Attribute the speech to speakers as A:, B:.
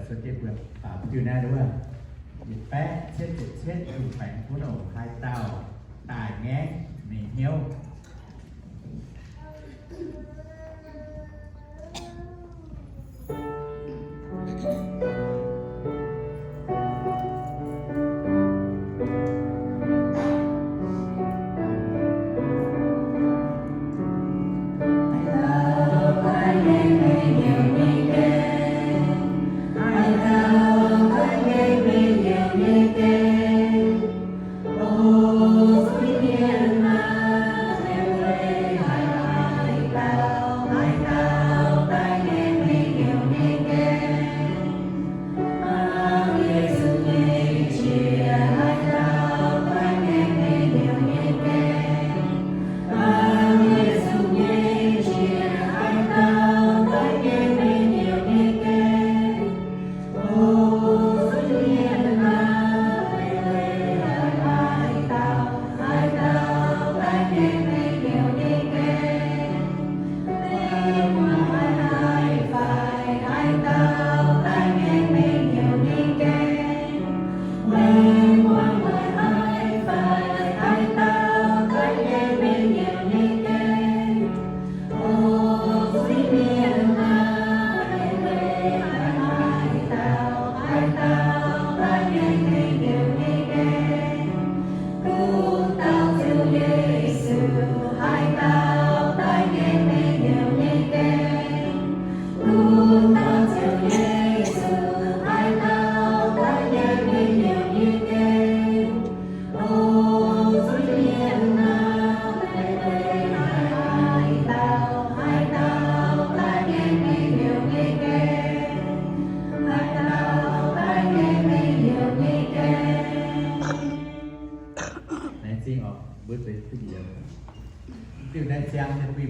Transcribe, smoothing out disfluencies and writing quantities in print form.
A: สนใจเปลือกป่าอยู่หน้าด้วยแป๊ะเช็ดอยู่แฝงพุทโธคลายเต่าตายแง้ในเหี้ยวbước tới cái gì đó điều này trang thì